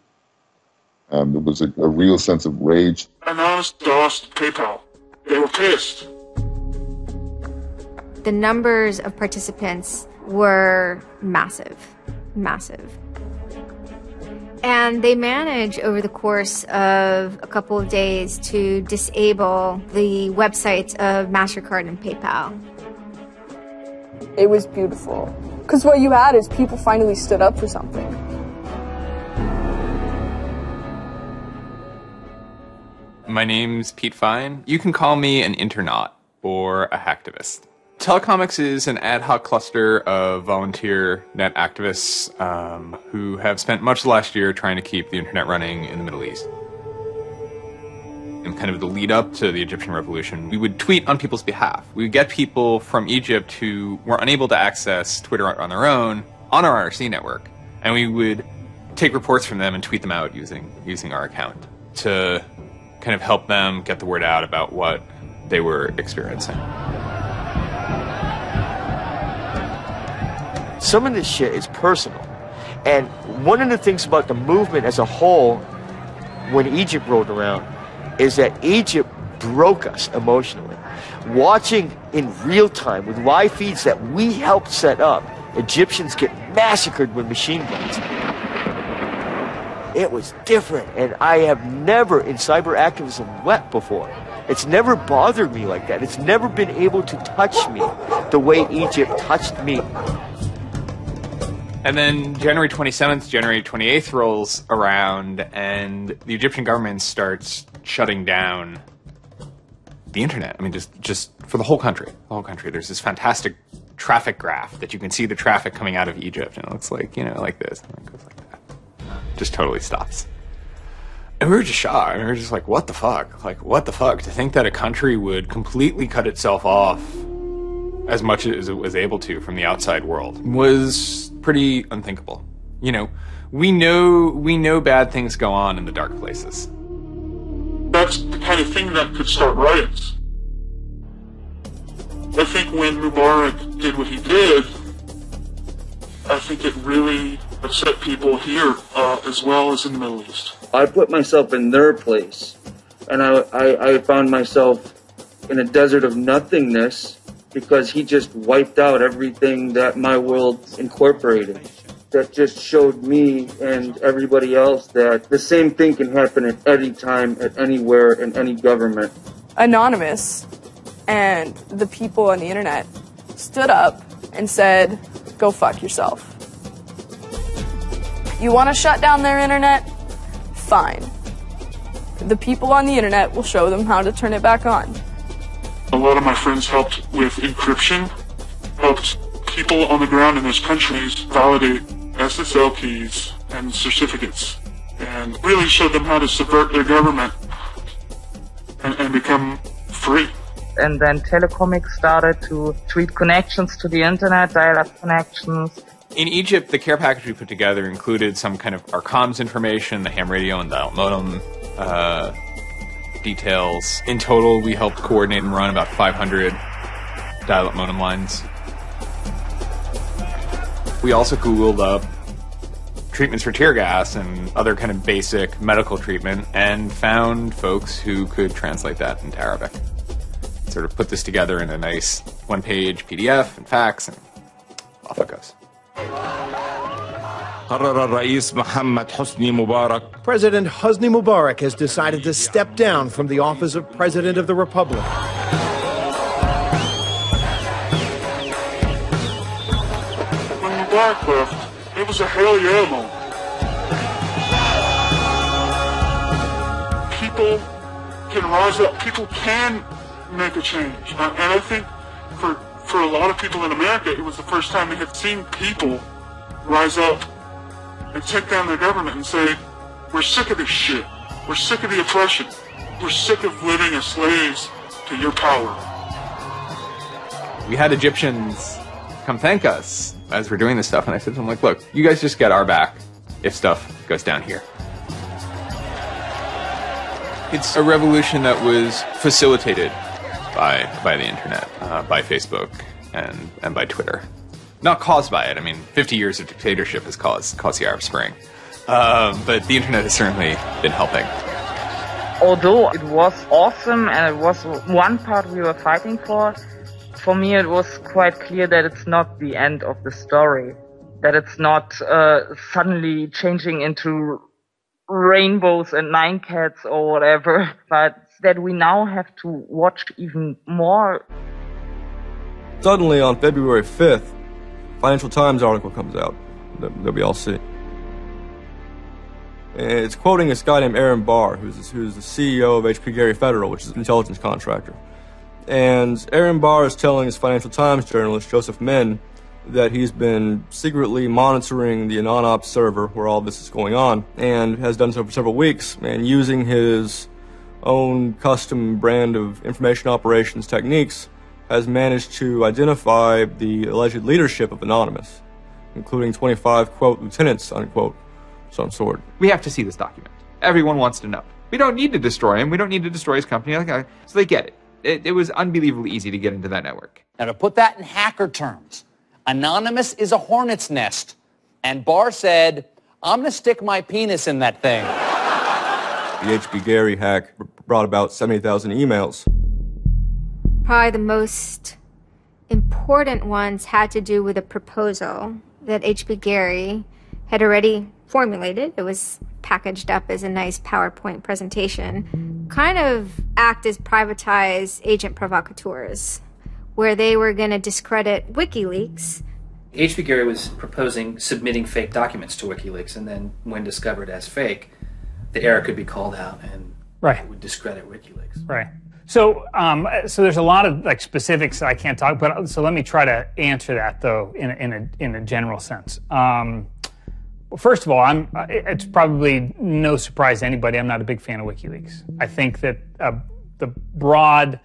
There was a real sense of rage. Anonymous DOSed PayPal. They were pissed. The numbers of participants were massive. And they managed over the course of a couple of days to disable the websites of MasterCard and PayPal. It was beautiful. Because what you had is people finally stood up for something. My name's Pete Fine. You can call me an internaut or a hacktivist. Telecomics is an ad hoc cluster of volunteer net activists who have spent much of the last year trying to keep the internet running in the Middle East. In kind of the lead up to the Egyptian revolution, we would tweet on people's behalf. We would get people from Egypt who were unable to access Twitter on their own on our IRC network, and we would take reports from them and tweet them out using our account to kind of help them get the word out about what they were experiencing. Some of this shit is personal. And one of the things about the movement as a whole, when Egypt rolled around, is that Egypt broke us emotionally. Watching in real time with live feeds that we helped set up, Egyptians get massacred with machine guns. It was different, and I have never in cyber activism wept before. It's never bothered me like that. It's never been able to touch me the way Egypt touched me. And then January 27th, January 28th rolls around, and the Egyptian government starts shutting down the internet. I mean, just for the whole country. There's this fantastic traffic graph that you can see the traffic coming out of Egypt, and it looks like, like this, and it goes like that. Just totally stops. And we were just shocked. And we were just like, what the fuck? Like, what the fuck? To think that a country would completely cut itself off as much as it was able to from the outside world was pretty unthinkable. We know bad things go on in the dark places. That's the kind of thing that could start riots. I think when Mubarak did what he did, I think it really upset people here as well as in the Middle East. I put myself in their place, and I found myself in a desert of nothingness because he just wiped out everything that my world incorporated. That just showed me and everybody else that the same thing can happen at any time, at anywhere, in any government. Anonymous and the people on the internet stood up and said, go fuck yourself. You want to shut down their internet? Fine. The people on the internet will show them how to turn it back on. A lot of my friends helped with encryption, helped people on the ground in those countries validate SSL keys and certificates, and really showed them how to subvert their government and become free. And then Telecomics started to tweet connections to the internet, dial-up connections. In Egypt, the care package we put together included some kind of our comms information, the ham radio and dial modem details. In total, we helped coordinate and run about 500 dial-up modem lines. We also Googled up treatments for tear gas and other kind of basic medical treatment and found folks who could translate that into Arabic. Sort of put this together in a nice one-page PDF and fax, and off it goes. President Hosni Mubarak has decided to step down from the office of President of the Republic. When Mubarak left, it was a hell yeah moment. People can rise up. People can make a change. And I think for a lot of people in America, it was the first time they had seen people rise up and take down their government and say, we're sick of this shit. We're sick of the oppression. We're sick of living as slaves to your power. We had Egyptians come thank us as we're doing this stuff, and I said to them, like, look, you guys just get our back if stuff goes down here. It's a revolution that was facilitated by the internet, by Facebook, and by Twitter. Not caused by it. I mean, 50 years of dictatorship has caused the Arab Spring. But the internet has certainly been helping. Although it was awesome and it was one part we were fighting for me it was quite clear that it's not the end of the story. That it's not suddenly changing into rainbows and 9 cats or whatever, but that we now have to watch even more. Suddenly on February 5th, Financial Times article comes out that we all see. It's quoting this guy named Aaron Barr, who's the CEO of HP Gary Federal, which is an intelligence contractor. And Aaron Barr is telling his Financial Times journalist, Joseph Min, that he's been secretly monitoring the Anonops server where all this is going on, and has done so for several weeks, and using his own custom brand of information operations techniques, has managed to identify the alleged leadership of Anonymous, including 25, quote, lieutenants, unquote, some sort. We have to see this document. Everyone wants to know. We don't need to destroy him. We don't need to destroy his company. So they get it. It was unbelievably easy to get into that network. Now, to put that in hacker terms, Anonymous is a hornet's nest. And Barr said, I'm going to stick my penis in that thing. The HP Gary hack brought about 70,000 emails. Probably the most important ones had to do with a proposal that HP Gary had already formulated. It was packaged up as a nice PowerPoint presentation. Kind of act as privatized agent provocateurs, where they were going to discredit WikiLeaks. HP Gary was proposing submitting fake documents to WikiLeaks, and then when discovered as fake, the error could be called out and it would discredit WikiLeaks. Right. So there's a lot of like specifics that I can't talk about. So let me try to answer that though in a general sense. Well, first of all, it's probably no surprise to anybody. I'm not a big fan of WikiLeaks. I think that the broad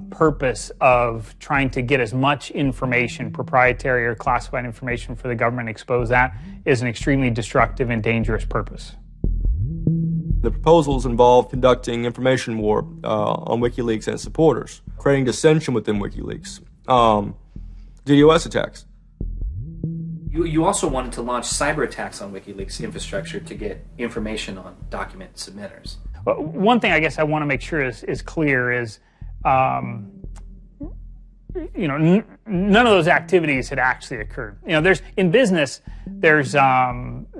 purpose of trying to get as much information, proprietary or classified information for the government, expose that, is an extremely destructive and dangerous purpose. The proposals involve conducting information war on WikiLeaks and its supporters, creating dissension within WikiLeaks, DDoS attacks. You also wanted to launch cyber attacks on WikiLeaks infrastructure to get information on document submitters. Well, one thing I guess I want to make sure is clear is, none of those activities had actually occurred. In business, there's, when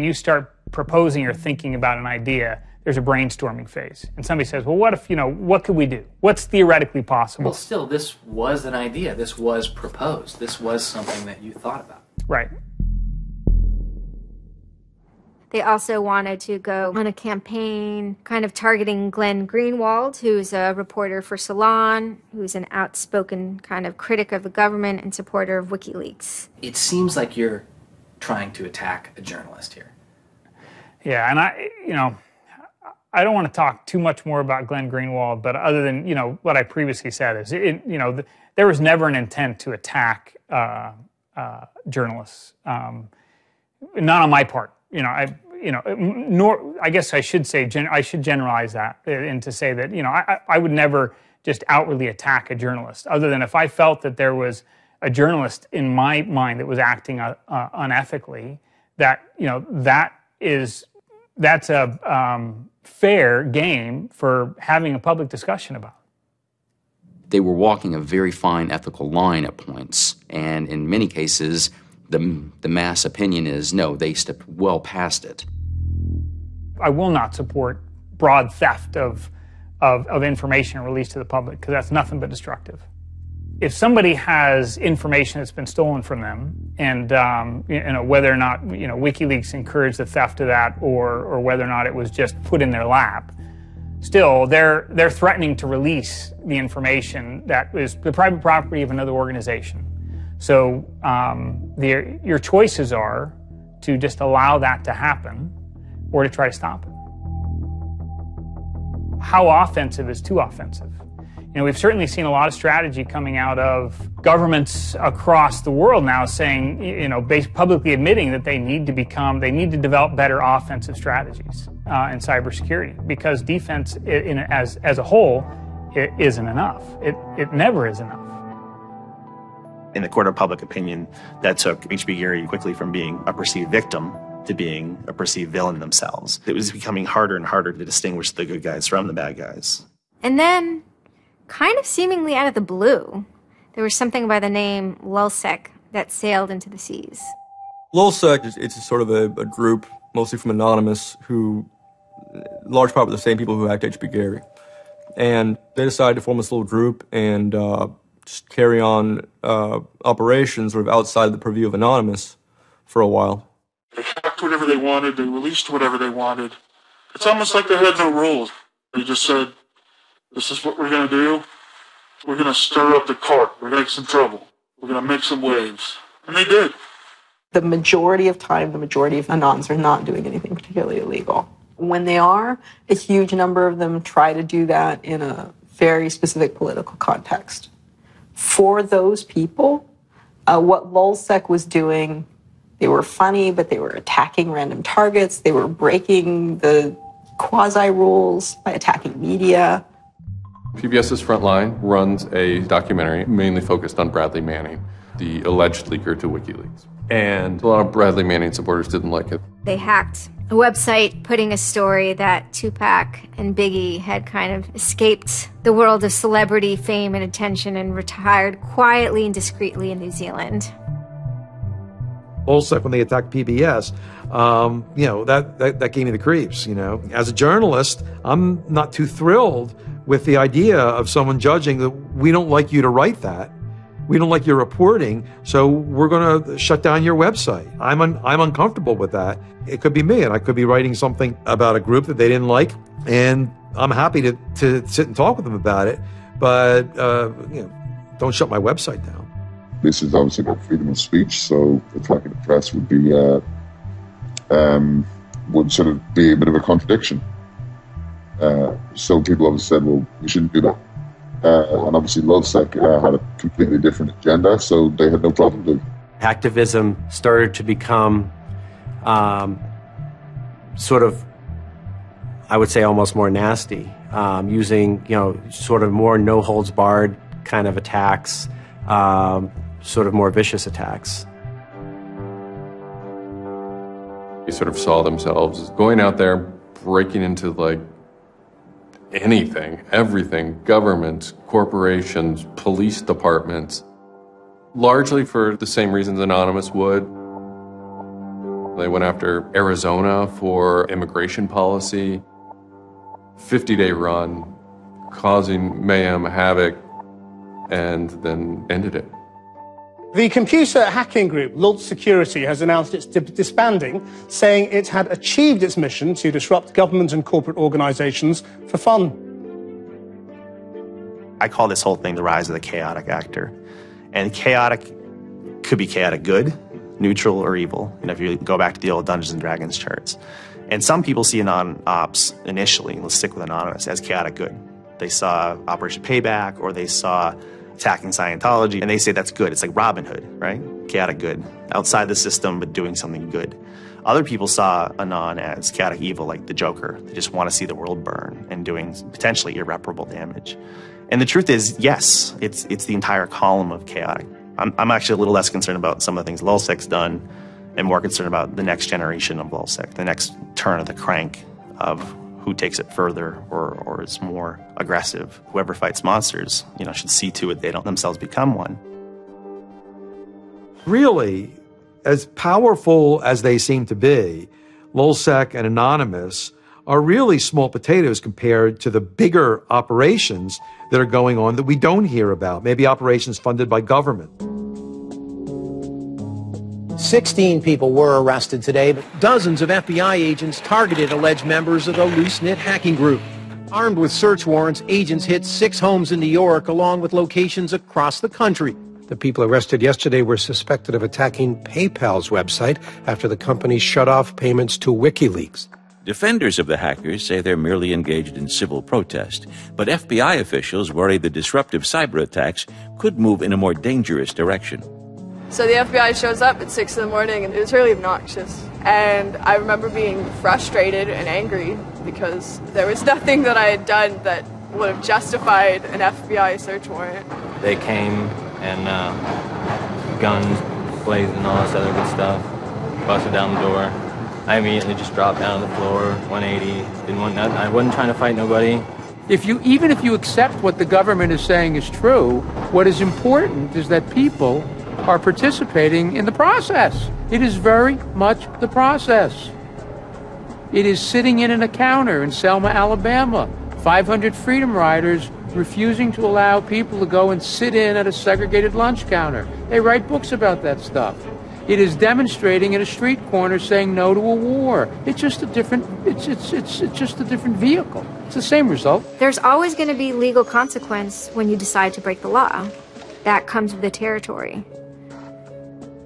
you start proposing or thinking about an idea, there's a brainstorming phase. And somebody says, well, what if, what could we do? What's theoretically possible? Well, still, this was an idea. This was proposed. This was something that you thought about. Right. They also wanted to go on a campaign kind of targeting Glenn Greenwald, who's a reporter for Salon, who's an outspoken kind of critic of the government and supporter of WikiLeaks. It seems like you're trying to attack a journalist here. Yeah, and I don't want to talk too much more about Glenn Greenwald, but other than, what I previously said is, there was never an intent to attack journalists, not on my part. Nor I guess I should say I should generalize that and to say that I would never just outwardly attack a journalist, other than if I felt that there was a journalist in my mind that was acting unethically. That's a fair game for having a public discussion about. They were walking a very fine ethical line at points, and in many cases, the mass opinion is, no, they stepped well past it. I will not support broad theft of information released to the public, because that's nothing but destructive. If somebody has information that's been stolen from them, and whether or not WikiLeaks encouraged the theft of that, or whether or not it was just put in their lap, still they're threatening to release the information that is the private property of another organization. So your choices are to just allow that to happen, or to try to stop it. How offensive is too offensive? We've certainly seen a lot of strategy coming out of governments across the world now saying, publicly admitting that they need to develop better offensive strategies in cybersecurity, because defense as a whole, it isn't enough. It never is enough. In the court of public opinion, that took H.B. Gary quickly from being a perceived victim to being a perceived villain themselves. It was becoming harder and harder to distinguish the good guys from the bad guys. And then, kind of seemingly out of the blue, there was something by the name Lulzsec that sailed into the seas. Lulzsec, it's sort of a group, mostly from Anonymous, who, large part of the same people who hacked H.B. Gary. And they decided to form this little group and just carry on operations sort of outside of the purview of Anonymous for a while. They hacked whatever they wanted, they released whatever they wanted. It's almost like they had no rules. They just said, this is what we're going to do. We're going to stir up the cart. We're going to make some trouble. We're going to make some waves. And they did. The majority of time, the majority of Anons are not doing anything particularly illegal. When they are, a huge number of them try to do that in a very specific political context. For those people, what Lulzsec was doing, they were funny, but they were attacking random targets. They were breaking the quasi-rules by attacking media. PBS's Frontline runs a documentary mainly focused on Bradley Manning, the alleged leaker to WikiLeaks. And a lot of Bradley Manning supporters didn't like it. They hacked a website putting a story that Tupac and Biggie had kind of escaped the world of celebrity fame and attention and retired quietly and discreetly in New Zealand. Also, when they attacked PBS, that gave me the creeps, As a journalist, I'm not too thrilled with the idea of someone judging that we don't like you to write that. We don't like your reporting, so we're going to shut down your website. I'm uncomfortable with that. It could be me, and I could be writing something about a group that they didn't like, and I'm happy to sit and talk with them about it, but don't shut my website down. This is obviously about freedom of speech, so attacking the press would be would sort of be a bit of a contradiction. So people obviously said, well, we shouldn't do that. And obviously LulzSec had a completely different agenda, so they had no problem doing it. Activism started to become sort of, I would say, almost more nasty, using, sort of more no-holds-barred kind of attacks, sort of more vicious attacks. They sort of saw themselves as going out there, breaking into like anything, everything, governments, corporations, police departments, largely for the same reasons Anonymous would. They went after Arizona for immigration policy, 50-day run, causing mayhem, havoc, and then ended it. The computer hacking group, Lulz Security, has announced it's disbanding, saying it had achieved its mission to disrupt government and corporate organizations for fun. I call this whole thing the rise of the chaotic actor. And chaotic could be chaotic good, neutral, or evil. If you go back to the old Dungeons & Dragons charts. And some people see Anon-Ops initially, let's stick with Anonymous, as chaotic good. They saw Operation Payback, or they saw attacking Scientology, and they say that's good. It's like Robin Hood, right? Chaotic good. Outside the system, but doing something good. Other people saw Anon as chaotic evil, like the Joker. They just want to see the world burn and doing potentially irreparable damage. And the truth is, yes, it's the entire column of chaotic. I'm actually a little less concerned about some of the things LulzSec's done and more concerned about the next generation of LulzSec, the next turn of the crank of who takes it further or is more aggressive. Whoever fights monsters, should see to it they don't themselves become one. Really, as powerful as they seem to be, LulzSec and Anonymous are really small potatoes compared to the bigger operations that are going on that we don't hear about, maybe operations funded by government. 16 people were arrested today, but dozens of FBI agents targeted alleged members of the loose-knit hacking group. Armed with search warrants, agents hit 6 homes in New York, along with locations across the country. The people arrested yesterday were suspected of attacking PayPal's website after the company shut off payments to WikiLeaks. Defenders of the hackers say they're merely engaged in civil protest, but FBI officials worry the disruptive cyber attacks could move in a more dangerous direction. So the FBI shows up at 6 in the morning, and it was really obnoxious. And I remember being frustrated and angry because there was nothing that I had done that would have justified an FBI search warrant. They came and guns blazing and all this other good stuff, busted down the door. I immediately just dropped down on the floor, 180, didn't want nothing. I wasn't trying to fight nobody. Even if you accept what the government is saying is true, what is important is that people are participating in the process. It is very much the process. It is sitting in an encounter in Selma, Alabama. 500 Freedom Riders refusing to allow people to go and sit in at a segregated lunch counter. They write books about that stuff. It is demonstrating in a street corner saying no to a war. It's just a different, it's just a different vehicle. It's the same result. There's always going to be legal consequence when you decide to break the law. That comes with the territory.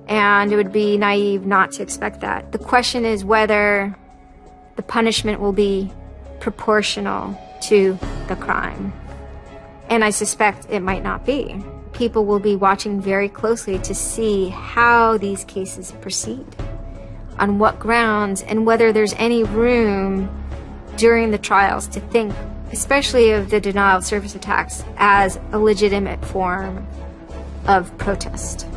And it would be naive not to expect that. The question is whether the punishment will be proportional to the crime. And I suspect it might not be. People will be watching very closely to see how these cases proceed, on what grounds, and whether there's any room during the trials to think, especially of the denial of service attacks, as a legitimate form of protest.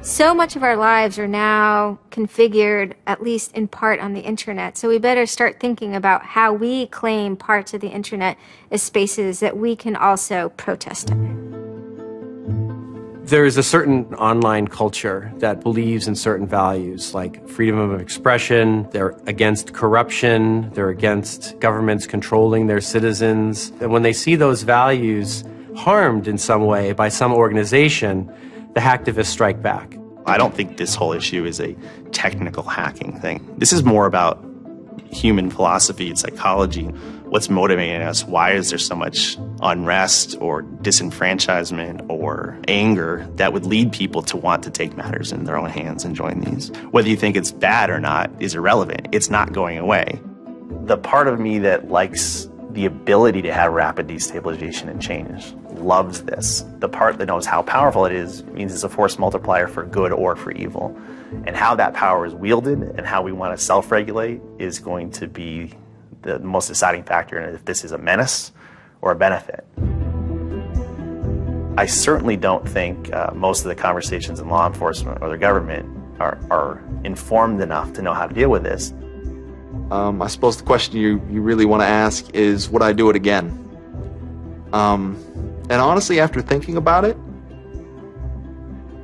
So much of our lives are now configured, at least in part, on the internet. So we better start thinking about how we claim parts of the internet as spaces that we can also protest in. There is a certain online culture that believes in certain values, like freedom of expression. They're against corruption. They're against governments controlling their citizens. And when they see those values harmed in some way by some organization, the hacktivists strike back. I don't think this whole issue is a technical hacking thing. This is more about human philosophy and psychology. What's motivating us? Why is there so much unrest or disenfranchisement or anger that would lead people to want to take matters in their own hands and join these? Whether you think it's bad or not is irrelevant. It's not going away. The part of me that likes the ability to have rapid destabilization and change loves this. The part that knows how powerful it is means it's a force multiplier for good or for evil. And how that power is wielded and how we want to self-regulate is going to be the most deciding factor in if this is a menace or a benefit. I certainly don't think most of the conversations in law enforcement or the government are informed enough to know how to deal with this. I suppose the question you really want to ask is, would I do it again? And honestly, after thinking about it,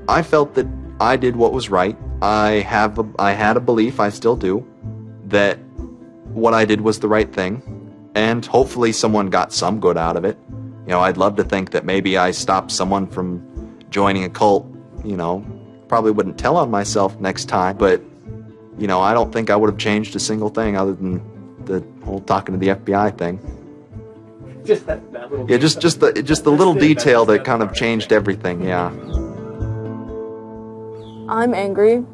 I felt that I did what was right. I had a belief, I still do, that what I did was the right thing, and hopefully someone got some good out of it. You know, I'd love to think that maybe I stopped someone from joining a cult. You know, probably wouldn't tell on myself next time, but you know, I don't think I would have changed a single thing other than the whole talking to the FBI thing. Just that little Yeah, just the little detail that kind of changed everything. Yeah. I'm angry.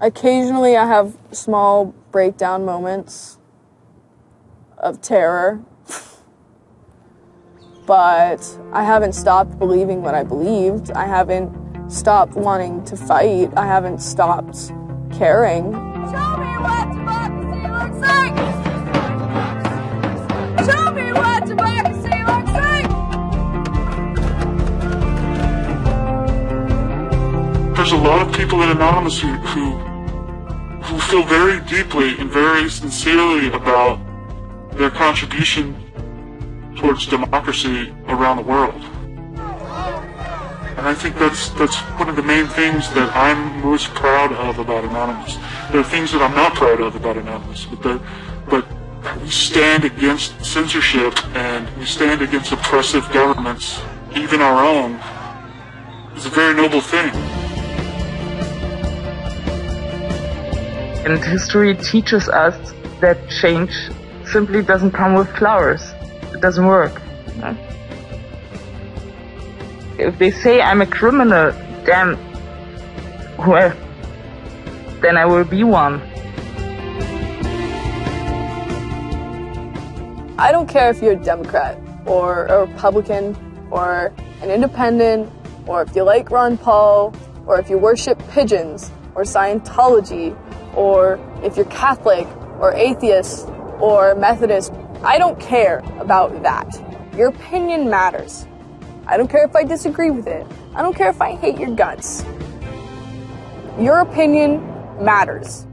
Occasionally I have small breakdown moments of terror. But I haven't stopped believing what I believed. I haven't stopped wanting to fight. I haven't stopped caring. Show me what democracy looks like! Show me what democracy looks like! There's a lot of people in Anonymous who feel very deeply and very sincerely about their contribution towards democracy around the world. And I think that's one of the main things that I'm most proud of about Anonymous. There are things that I'm not proud of about Anonymous, but we stand against censorship and we stand against oppressive governments, even our own. It's a very noble thing. And history teaches us that change simply doesn't come with flowers. It doesn't work. No? If they say I'm a criminal, damn, well, then I will be one. I don't care if you're a Democrat or a Republican or an independent or if you like Ron Paul or if you worship pigeons or Scientology or if you're Catholic or atheist or Methodist. I don't care about that. Your opinion matters. I don't care if I disagree with it. I don't care if I hate your guts. Your opinion matters.